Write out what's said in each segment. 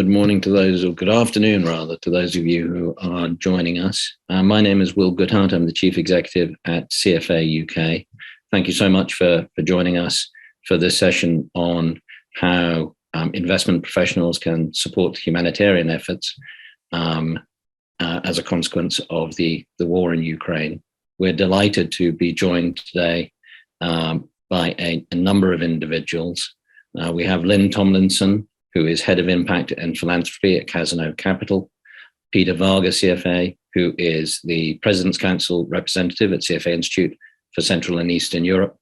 good morning to those, or good afternoon rather, to those of you who are joining us. My name is Will Goodhart. I'm the Chief Executive at CFA UK. Thank you so much for joining us for this session on how investment professionals can support humanitarian efforts as a consequence of the war in Ukraine. We're delighted to be joined today by a number of individuals. We have Lynn Tomlinson, who is Head of Impact and Philanthropy at Cazenove Capital, Peter Varga, CFA, who is the President's Council representative at CFA Institute for Central and Eastern Europe.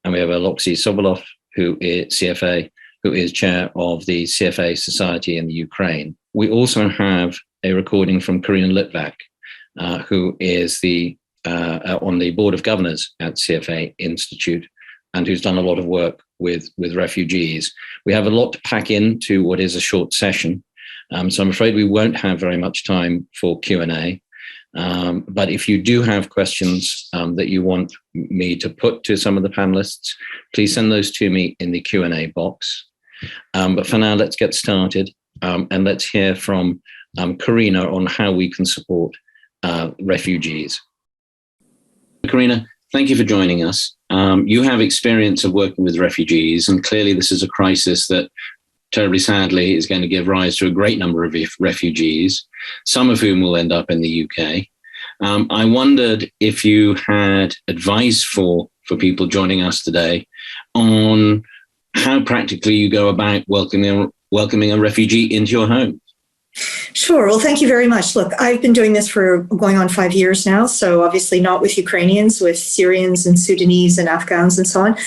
And we have Alexei Sobolov, who is CFA, who is chair of the CFA Society in the Ukraine. We also have a recording from Karina Litvak, who is on the board of governors at CFA Institute, and who's done a lot of work with refugees. We have a lot to pack into what is a short session, so I'm afraid we won't have very much time for Q&A. But if you do have questions that you want me to put to some of the panelists, please send those to me in the Q&A box. But for now, let's get started, and let's hear from Karina on how we can support refugees. Karina, thank you for joining us. You have experience of working with refugees, and clearly this is a crisis that terribly sadly is going to give rise to a great number of refugees, some of whom will end up in the UK. I wondered if you had advice for people joining us today on how practically you go about welcoming a refugee into your home. Sure. Well, thank you very much. Look, I've been doing this for going on 5 years now, so obviously not with Ukrainians, with Syrians and Sudanese and Afghans and so on.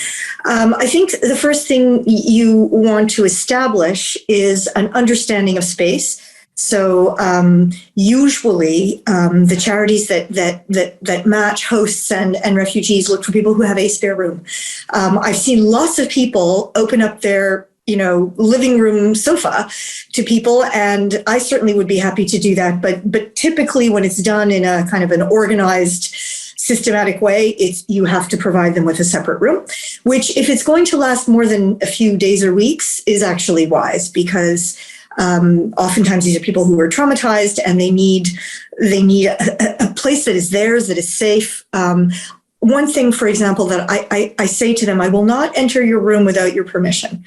I think the first thing you want to establish is an understanding of space. So usually the charities that match hosts and refugees look for people who have a spare room. I've seen lots of people open up their living room sofa to people, and I certainly would be happy to do that. But typically when it's done in a kind of an organized, systematic way, you have to provide them with a separate room, which if it's going to last more than a few days or weeks is actually wise, because oftentimes these are people who are traumatized and they need a place that is theirs, that is safe. One thing, for example, that I say to them, I will not enter your room without your permission.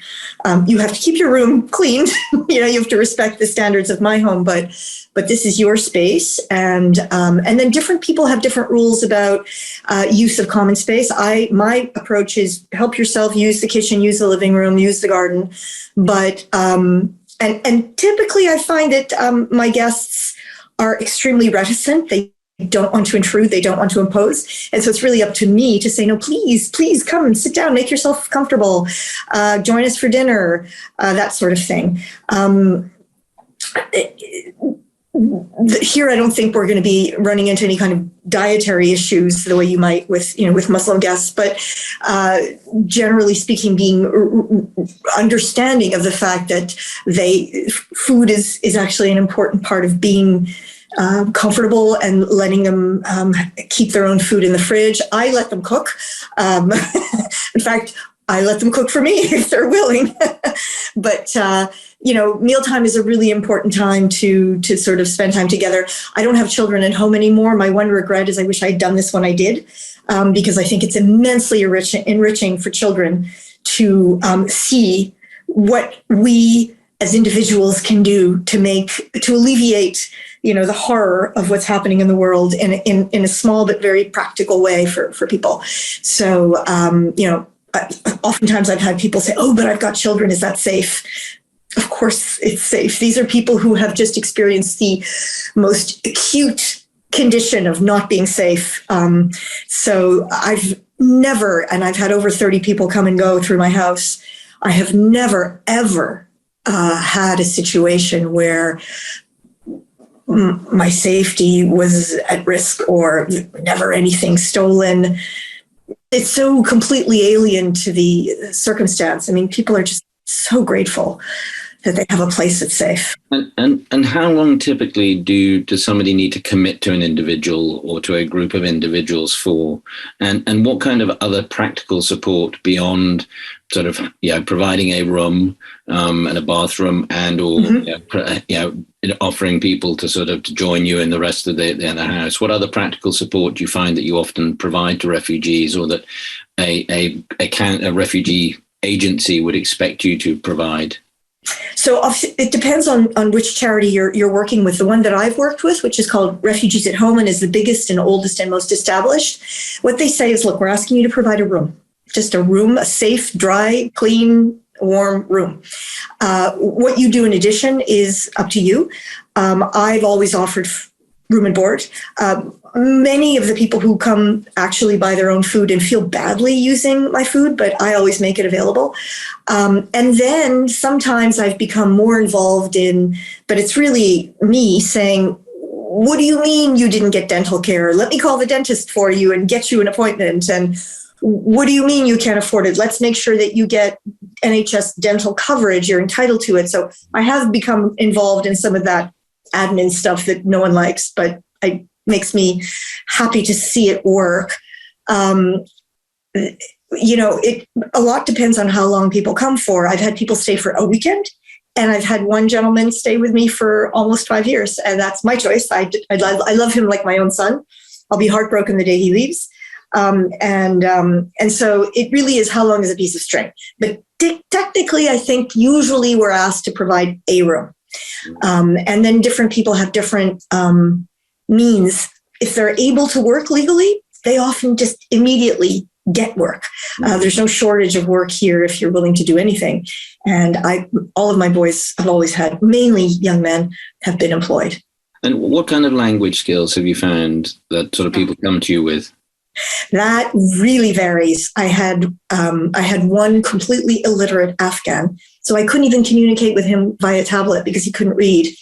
You have to keep your room cleaned. You have to respect the standards of my home, but this is your space. And then different people have different rules about use of common space. My approach is help yourself, use the kitchen, use the living room, use the garden. But and typically I find that my guests are extremely reticent. They don't want to intrude, they don't want to impose. And so it's really up to me to say, no, please come and sit down, make yourself comfortable, join us for dinner, that sort of thing. Here, I don't think we're going to be running into any kind of dietary issues the way you might with Muslim guests, but generally speaking, being understanding of the fact that food is actually an important part of being comfortable, and letting them keep their own food in the fridge. I let them cook. In fact, I let them cook for me if they're willing. But mealtime is a really important time to sort of spend time together. I don't have children at home anymore. My one regret is I wish I'd done this when I did, because I think it's immensely enriching for children to see what we as individuals can do to alleviate the horror of what's happening in the world in a small but very practical way for people. So, oftentimes I've had people say, oh, but I've got children. Is that safe? Of course it's safe. These are people who have just experienced the most acute condition of not being safe. So I've never, and I've had over 30 people come and go through my house, I have never, ever had a situation where my safety was at risk or never anything stolen. It's so completely alien to the circumstance. I mean, people are just so grateful that they have a place that's safe. And how long typically does somebody need to commit to an individual or to a group of individuals for? And what kind of other practical support beyond sort of providing a room and a bathroom and or offering people to sort of to join you in the rest of the house? What other practical support do you find that you often provide to refugees, or that a refugee agency would expect you to provide? So it depends on which charity you're working with. The one that I've worked with, which is called Refugees at Home and is the biggest and oldest and most established, what they say is, look, we're asking you to provide a room, just a room, a safe, dry, clean, warm room. What you do in addition is up to you. I've always offered room and board. Many of the people who come actually buy their own food and feel badly using my food, but I always make it available. And then sometimes I've become more involved but it's really me saying, what do you mean you didn't get dental care? Let me call the dentist for you and get you an appointment. And what do you mean you can't afford it? Let's make sure that you get NHS dental coverage. You're entitled to it. So I have become involved in some of that admin stuff that no one likes, but it makes me happy to see it work. A lot depends on how long people come for. I've had people stay for a weekend, and I've had one gentleman stay with me for almost 5 years, and that's my choice. I love him like my own son. I'll be heartbroken the day he leaves. And so it really is how long is a piece of string. But technically, I think usually we're asked to provide a room. And then different people have different means. If they're able to work legally, they often just immediately get work. There's no shortage of work here if you're willing to do anything. And all of my boys have always had, mainly young men, have been employed. And what kind of language skills have you found that sort of people come to you with? That really varies. I had one completely illiterate Afghan, so I couldn't even communicate with him via tablet because he couldn't read.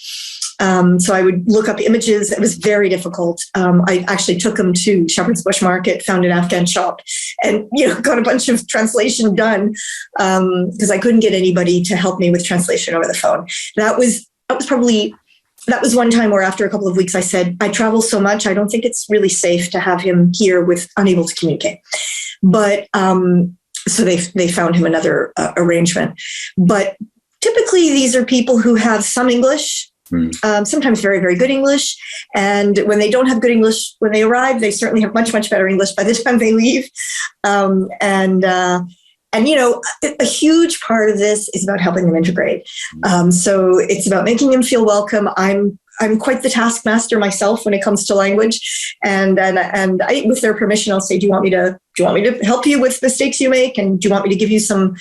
So I would look up images. It was very difficult. I actually took him to Shepherd's Bush Market, found an Afghan shop, and got a bunch of translation done because I couldn't get anybody to help me with translation over the phone. That was one time where after a couple of weeks I said, I travel so much, I don't think it's really safe to have him here with unable to communicate. But so they found him another arrangement. But typically these are people who have some English, sometimes very, very good English. And when they don't have good English, when they arrive, they certainly have much, much better English by the time they leave. And a huge part of this is about helping them integrate. So it's about making them feel welcome. I'm quite the taskmaster myself when it comes to language, and I, with their permission, I'll say, do you want me to help you with mistakes you make, and do you want me to give you some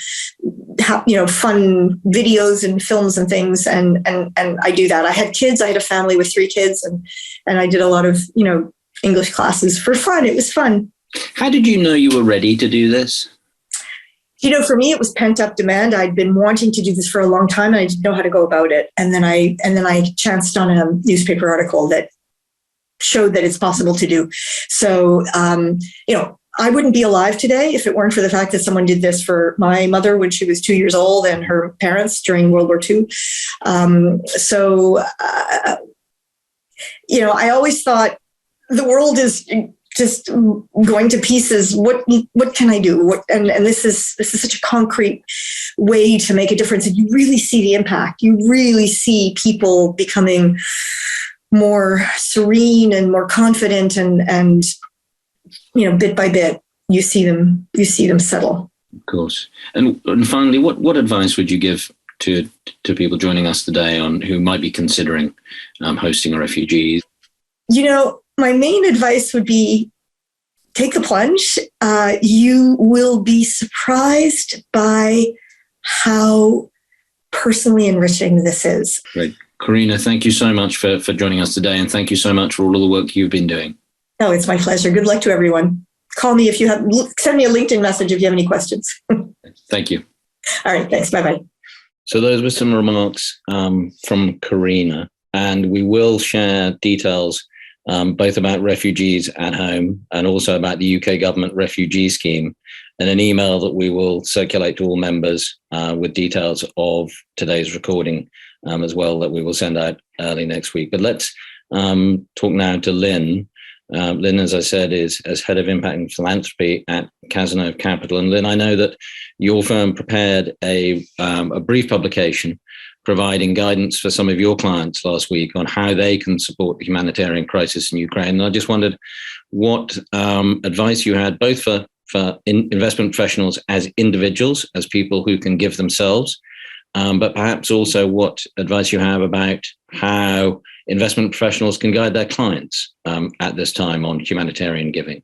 fun videos and films and things? And I do that. I had kids. I had a family with 3 kids, and I did a lot of English classes for fun. It was fun. How did you know you were ready to do this? For me, it was pent up demand. I'd been wanting to do this for a long time, and I didn't know how to go about it. And then I chanced on a newspaper article that showed that it's possible to do. So, I wouldn't be alive today if it weren't for the fact that someone did this for my mother when she was 2 years old and her parents during World War II. I always thought the world is just going to pieces. What can I do? And this is such a concrete way to make a difference. And you really see the impact. You really see people becoming more serene and more confident, and bit by bit, you see them settle. Of course. And finally, what advice would you give to people joining us today who might be considering hosting refugees? My main advice would be take the plunge. You will be surprised by how personally enriching this is. Great. Karina, thank you so much for joining us today, and thank you so much for all of the work you've been doing. Oh, it's my pleasure. Good luck to everyone. Call me send me a LinkedIn message if you have any questions. Thank you. All right, thanks. Bye-bye. So those were some remarks from Karina, and we will share details both about refugees at home and also about the UK government refugee scheme and an email that we will circulate to all members with details of today's recording as well, that we will send out early next week. But let's talk now to Lynn. Lynn, as I said, is as Head of Impact and Philanthropy at Cazenove Capital. And Lynn, I know that your firm prepared a brief publication providing guidance for some of your clients last week on how they can support the humanitarian crisis in Ukraine. And I just wondered what advice you had, both for investment professionals as individuals, as people who can give themselves, but perhaps also what advice you have about how investment professionals can guide their clients at this time on humanitarian giving.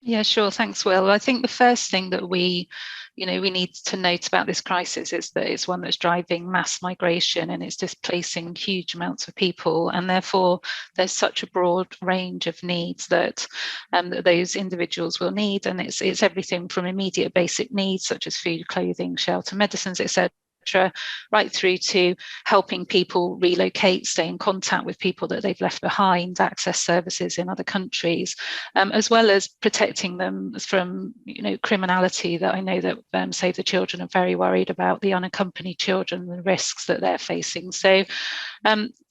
Yeah, sure. Thanks, Will. I think the first thing that we need to note about this crisis is that it's one that's driving mass migration and it's displacing huge amounts of people. And therefore, there's such a broad range of needs that those individuals will need. And it's everything from immediate basic needs, such as food, clothing, shelter, medicines, etc., right through to helping people relocate, stay in contact with people that they've left behind, access services in other countries, as well as protecting them from criminality. That I know that Save the Children are very worried about the unaccompanied children and the risks that they're facing. So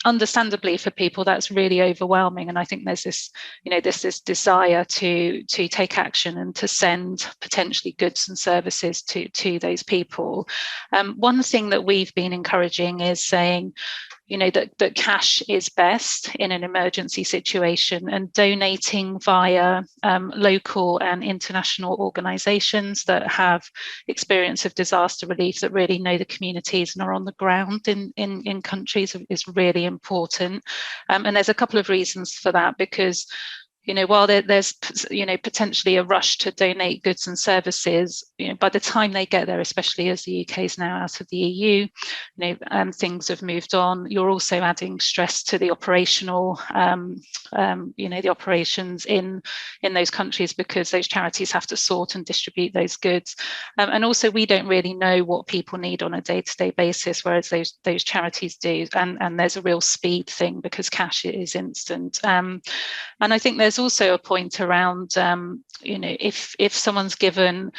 understandably for people that's really overwhelming, and I think there's this desire to take action and to send potentially goods and services to those people. One thing that we've been encouraging is saying that cash is best in an emergency situation, and donating via local and international organisations that have experience of disaster relief, that really know the communities and are on the ground in countries, is really important. And there's a couple of reasons for that, because while there's potentially a rush to donate goods and services, by the time they get there, especially as the UK is now out of the EU, things have moved on. You're also adding stress to the operational, the operations in those countries, because those charities have to sort and distribute those goods. And also, we don't really know what people need on a day-to-day basis, whereas those charities do. And there's a real speed thing because cash is instant. And I think there's also a point around, if someone's given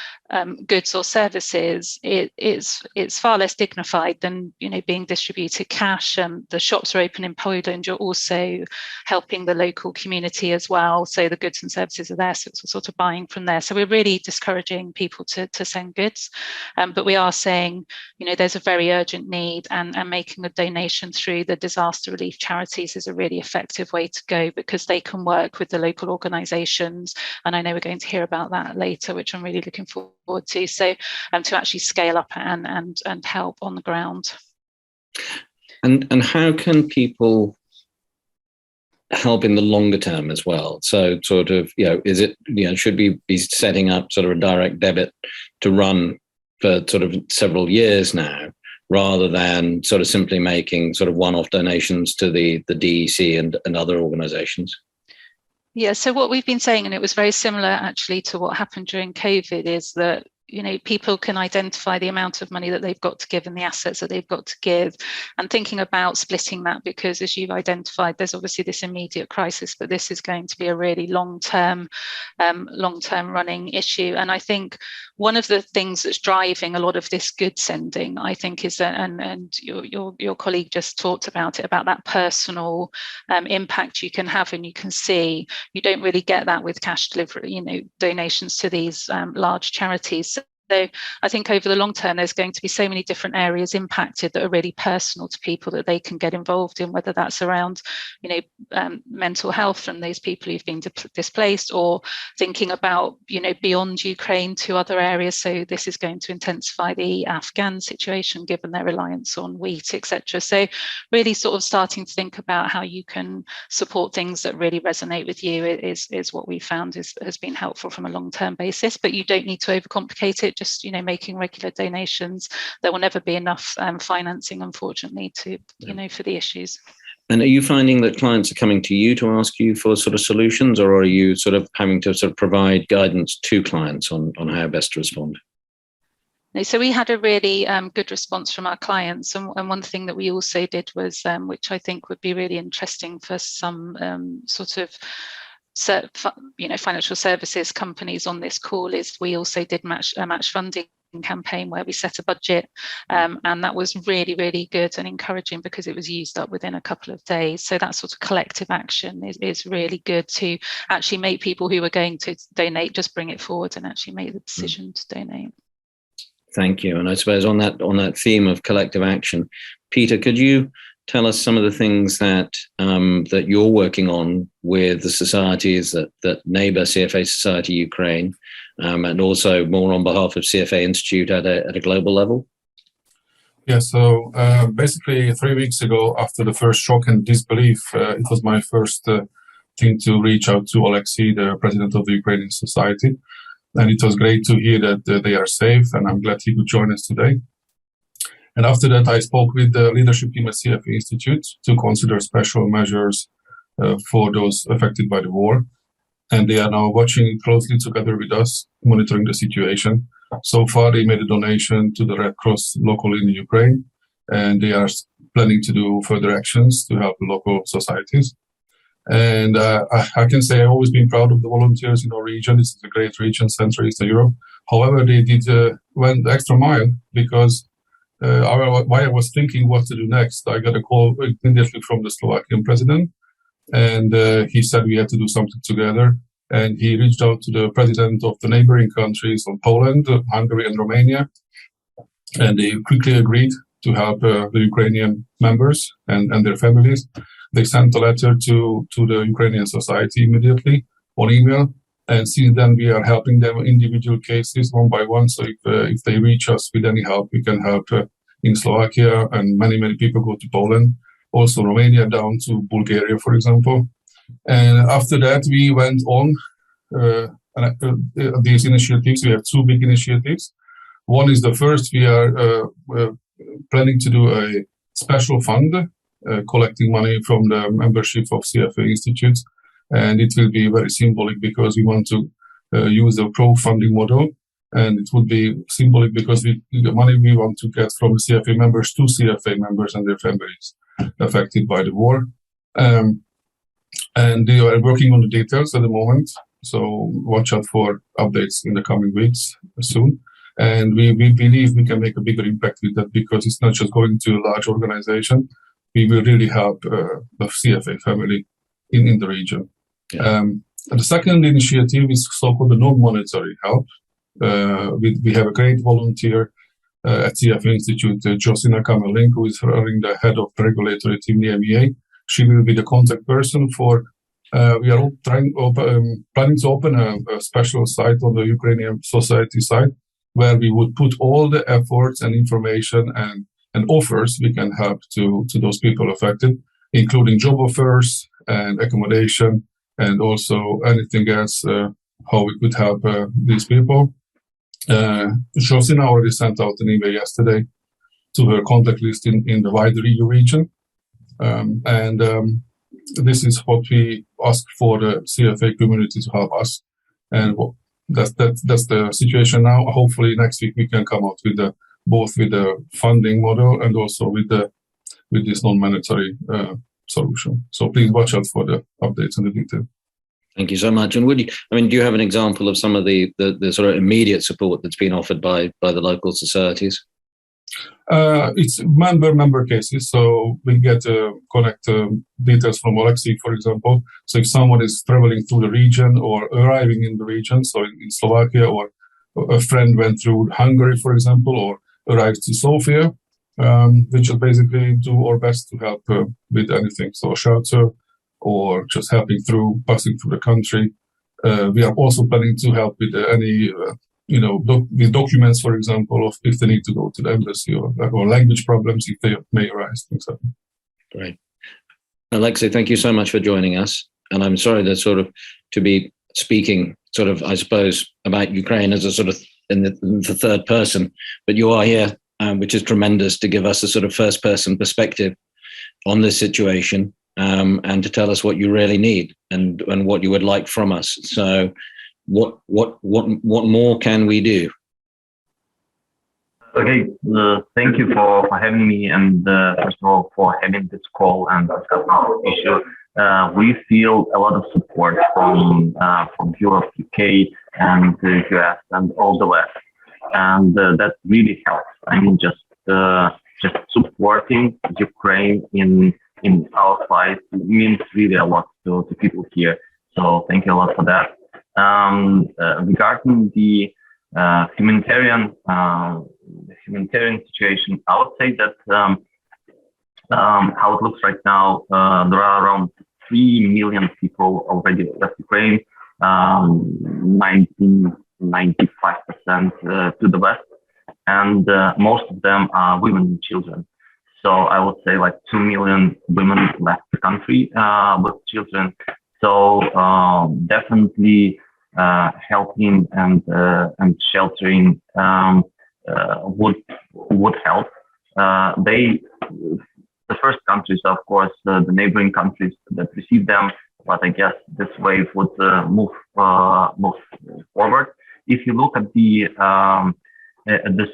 goods or services, it's far less dignified than being distributed cash. The shops are open in Poland. You're also helping the local community as well, so the goods and services are there, so it's sort of buying from there. So we're really discouraging people to send goods, but we are saying there's a very urgent need, and making a donation through the disaster relief charities is a really effective way to go, because they can work with the local organisations, and I know we're going to hear about that later, which I'm really looking forward to. So to actually scale up and help on the ground. And how can people help in the longer term as well? So sort of, is it, should we be setting up sort of a direct debit to run for sort of several years now, rather than sort of simply making sort of one-off donations to the DEC and other organisations? Yeah, so what we've been saying, and it was very similar actually to what happened during COVID, is that people can identify the amount of money that they've got to give and the assets that they've got to give, and thinking about splitting that, because as you've identified, there's obviously this immediate crisis, but this is going to be a really long-term running issue. And I think one of the things that's driving a lot of this good sending, I think, is that, and your colleague just talked about it, about that personal impact you can have, and you can see you don't really get that with cash delivery, donations to these large charities. So I think over the long term, there's going to be so many different areas impacted that are really personal to people that they can get involved in, whether that's around, mental health from those people who've been displaced, or thinking about, beyond Ukraine to other areas. So this is going to intensify the Afghan situation, given their reliance on wheat, etc. So really sort of starting to think about how you can support things that really resonate with you is what we found has been helpful from a long-term basis. But you don't need to overcomplicate it. Just making regular donations. There will never be enough financing, unfortunately, for the issues. And are you finding that clients are coming to you to ask you for sort of solutions, or are you sort of having to sort of provide guidance to clients on how best to respond? So we had a really good response from our clients, and one thing that we also did was, which I think would be really interesting for some sort of financial services companies on this call is we also did a match funding campaign where we set a budget, and that was really, really good and encouraging because it was used up within a couple of days. So that sort of collective action is really good to actually make people who are going to donate just bring it forward and actually make the decision to donate. Thank you. And I suppose on that theme of collective action, Peter, could you tell us some of the things that that you're working on with the societies that neighbour CFA Society Ukraine, and also more on behalf of CFA Institute at a global level? Yeah, so basically 3 weeks ago, after the first shock and disbelief, it was my first thing to reach out to Alexei, the president of the Ukrainian Society. And it was great to hear that they are safe, and I'm glad he could join us today. And after that, I spoke with the leadership team at CFA Institute to consider special measures for those affected by the war. And they are now watching it closely together with us, monitoring the situation. So far, they made a donation to the Red Cross locally in Ukraine, and they are planning to do further actions to help the local societies. And I can say I've always been proud of the volunteers in our region. This is a great region, Central Eastern Europe. However, they went the extra mile because while I was thinking what to do next, I got a call immediately from the Slovakian president. And he said we had to do something together. And he reached out to the president of the neighboring countries of Poland, Hungary, and Romania. And they quickly agreed to help the Ukrainian members and their families. They sent a letter to the Ukrainian society immediately on email. And since then, we are helping them individual cases one by one. So if they reach us with any help, we can help in Slovakia, and many people go to Poland, also Romania down to Bulgaria, for example. And after that, we went on these initiatives. We have two big initiatives. One is the first, we are planning to do a special fund, collecting money from the membership of CFA Institutes. And it will be very symbolic because we want to use a crowdfunding model. And it would be symbolic because the money we want to get from the CFA members to CFA members and their families affected by the war. And they are working on the details at the moment. So watch out for updates in the coming weeks soon. And we believe we can make a bigger impact with that because it's not just going to a large organization. We will really help the CFA family in the region. Yeah. The second initiative is so-called the non-monetary help. We have a great volunteer at CFA Institute, Josina Kamelink, who is running the head of the regulatory team, the MEA. She will be the contact person for. We are planning to open a special site on the Ukrainian society site where we would put all the efforts and information and offers we can help to those people affected, including job offers and accommodation, and also anything else, how we could help these people. Josina already sent out an email yesterday to her contact list in the wider EU region. This is what we ask for the CFA community to help us. And that's the situation now. Hopefully next week we can come out with both with the funding model and also with this non-monetary solution. So please watch out for the updates and the detail. Thank you so much. And do you have an example of some of the sort of immediate support that's been offered by the local societies? It's member cases. So we get connect details from Alexei, for example. So if someone is traveling through the region or arriving in the region, so in Slovakia, or a friend went through Hungary, for example, or arrived to Sofia, we just basically do our best to help with anything. So shelter, or just passing through the country. We are also planning to help with any, with documents, for example, if they need to go to the embassy, or language problems if they may arise. Exactly. Great. Alexei, thank you so much for joining us. And I'm sorry to be speaking I suppose, about Ukraine as a sort of in the third person, but you are here, which is tremendous, to give us a sort of first person perspective on this situation. And to tell us what you really need and what you would like from us. So, what more can we do? Okay, thank you for having me, and first of all for having this call and discussing this issue. we feel a lot of support from Europe, UK, and the US, and all the West, and that really helps. I mean, just supporting Ukraine in our fight means really a lot to people here. So thank you a lot for that. Regarding the humanitarian situation, I would say that how it looks right now, there are around 3 million people already left Ukraine, 95% to the west, and most of them are women and children. So I would say like 2 million women left the country with children. So definitely helping and sheltering would help. The first countries, of course, the neighboring countries that receive them, but I guess this wave would move forward. If you look at the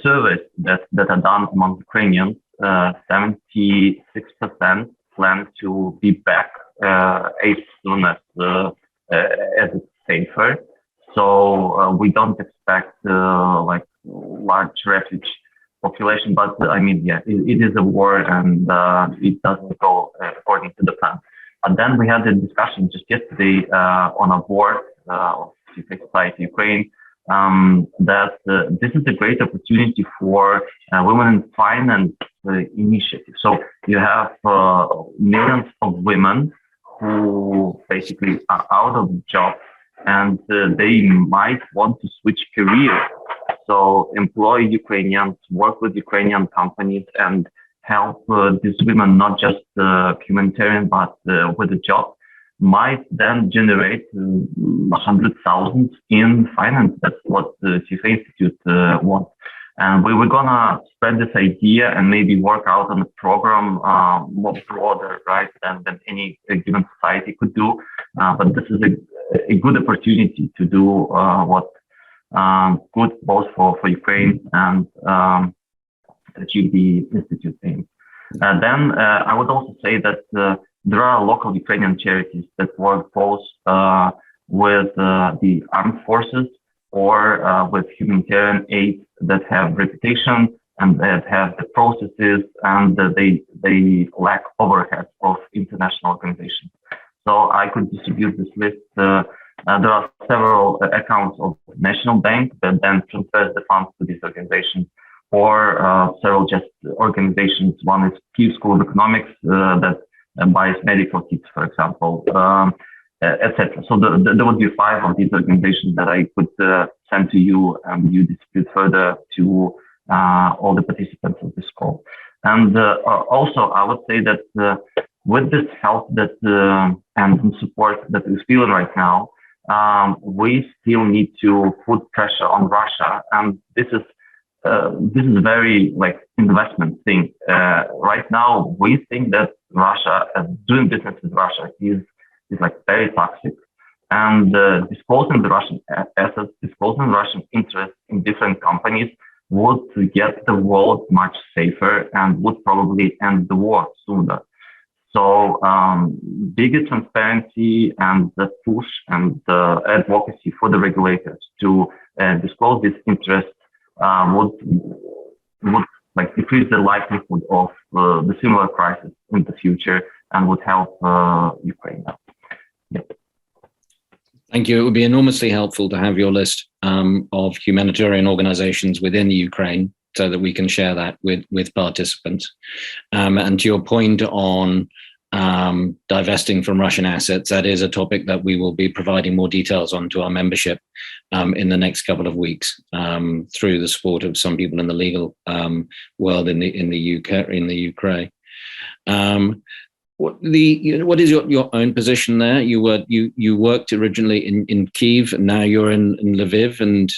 surveys that are done among Ukrainians, 76% plan to be back as soon as it's safer. So we don't expect like large refugee population, but I mean, yeah, it is a war, and it doesn't go according to the plan. And then we had a discussion just yesterday on a board of CFA Society Ukraine, that this is a great opportunity for women in finance initiative. So you have millions of women who basically are out of job, and they might want to switch career. So employ Ukrainians, work with Ukrainian companies, and help these women, not just humanitarian, but with a job, might then generate 100,000 in finance. That's what the CFA Institute wants. And we were gonna spread this idea and maybe work out on a program more broader, right, than any given society could do. But this is a good opportunity to do what good both for Ukraine and achieve the Institute aim. Then I would also say that there are local Ukrainian charities that work both with the armed forces or with humanitarian aid that have reputation and that have the processes, and they lack overhead of international organizations. So I could distribute this list. There are several accounts of National Bank that then transfers the funds to these organizations, or several just organizations. One is Kyiv School of Economics that buys medical kits, for example, etc. So there would be 5 of these organizations that I could send to you, and you distribute further to all the participants of this call. And also, I would say that with this help that and support that we're feeling right now, we still need to put pressure on Russia, and this is very like investment thing. Right now, we think that Russia, doing business with Russia, is like very toxic, and disposing the Russian assets, disposing Russian interests in different companies would get the world much safer and would probably end the war sooner. So bigger transparency and the push and the advocacy for the regulators to disclose this interest would like decrease the likelihood of the similar crisis in the future, and would help Ukraine out. Yep. Thank you. It would be enormously helpful to have your list of humanitarian organizations within the Ukraine, so that we can share that with participants. And to your point on divesting from Russian assets, that is a topic that we will be providing more details on to our membership in the next couple of weeks, through the support of some people in the legal world in the UK, in the Ukraine. What is your own position there? You worked originally in Kyiv, and now you're in Lviv, and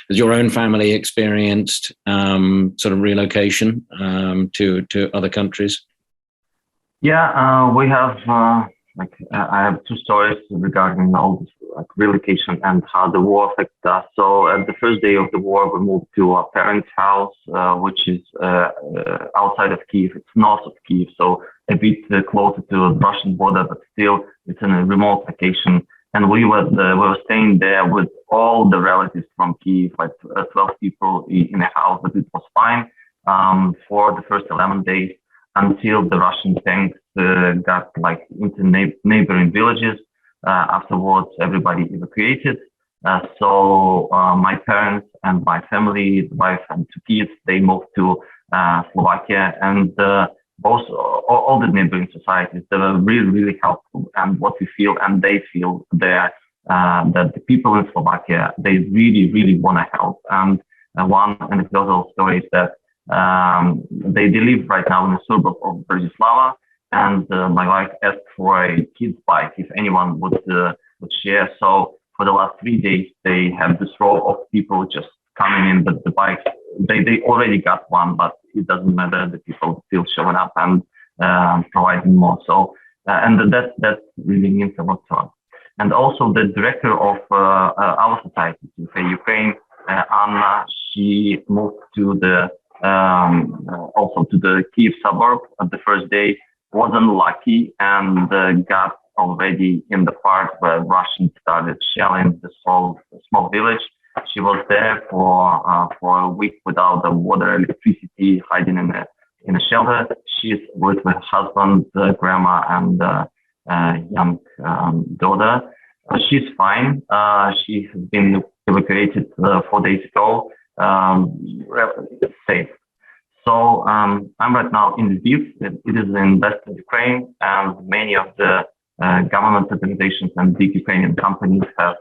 has your own family experienced sort of relocation to other countries? Yeah, we have I have 2 stories regarding all this like relocation and how the war affected us. So at the first day of the war, we moved to our parents' house, which is outside of Kyiv. It's north of Kyiv, so a bit closer to the Russian border, but still it's in a remote location. And we were staying there with all the relatives from Kyiv, like 12 people in a house, but it was fine for the first 11 days until the Russian tanks got like into neighboring villages. Afterwards, everybody evacuated. So my parents and my family, the wife and 2 kids, they moved to Slovakia, and all the neighboring societies, they were really, really helpful. And what we feel and they feel there, that the people in Slovakia, they really, really want to help. And one anecdotal story is that they live right now in the suburb of Bratislava, and my wife asked for a kid's bike if anyone would share. So for the last 3 days, they have this row of people just coming in, but the bikes, they already got one, but it doesn't matter. The people still showing up and providing more. So, and that really means a lot to us. And also the director of our society, CFA Ukraine, Anna, she moved to also to the Kyiv suburb the first day, wasn't lucky, and got already in the part where Russians started shelling the small village. She was there for a week without the water, electricity, hiding in a shelter. She's with her husband, grandma, and young daughter. She's fine. She has been evacuated 4 days ago. Safe. So I'm right now in Lviv. It is in Western Ukraine, and many of the government organizations and big Ukrainian companies have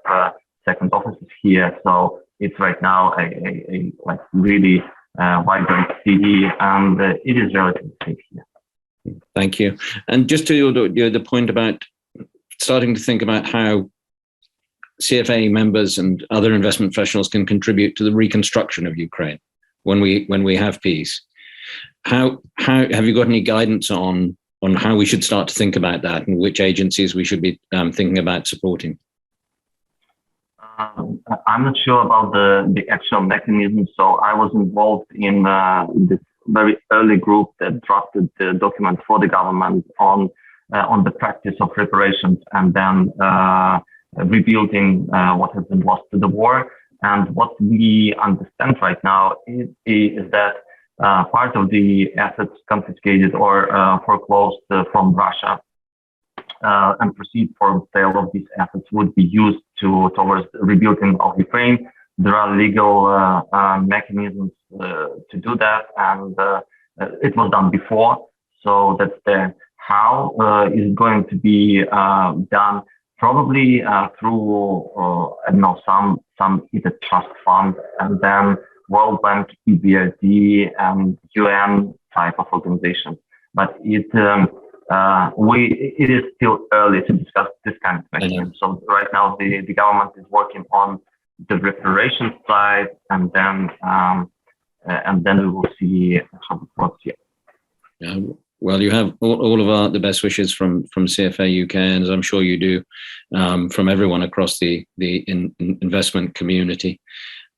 second offices here. So it's right now a like really vibrant city, and it is relatively safe here. Thank you. And just to the point about starting to think about how CFA members and other investment professionals can contribute to the reconstruction of Ukraine when we have peace. How have you got any guidance on how we should start to think about that, and which agencies we should be thinking about supporting? I'm not sure about the actual mechanism. So I was involved in this very early group that drafted the document for the government on the practice of reparations and then rebuilding what has been lost to the war. And what we understand right now is that part of the assets confiscated or foreclosed from Russia and proceeds from sale of these assets would be used towards the rebuilding of Ukraine. There are legal mechanisms to do that, and it was done before. So that's the how is going to be done. Probably through I don't know, some either trust fund and then World Bank, EBRD, and UN type of organizations. But it is still early to discuss this kind of mechanism. So right now the government is working on the reparation side, and then we will see how it works here. Yeah. Well, you have all of the best wishes from CFA UK, and as I'm sure you do, from everyone across the investment community.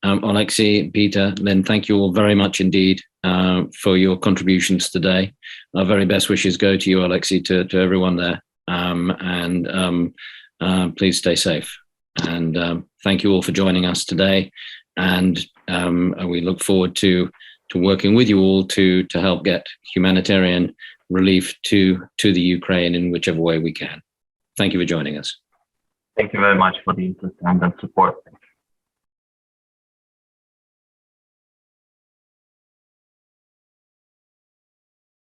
Alexei, Peter, Lynn, thank you all very much indeed for your contributions today. Our very best wishes go to you, Alexei, to everyone there, and please stay safe. And thank you all for joining us today, and we look forward to working with you all to help get humanitarian relief to the Ukraine in whichever way we can. Thank you for joining us. Thank you very much for the interest and the support.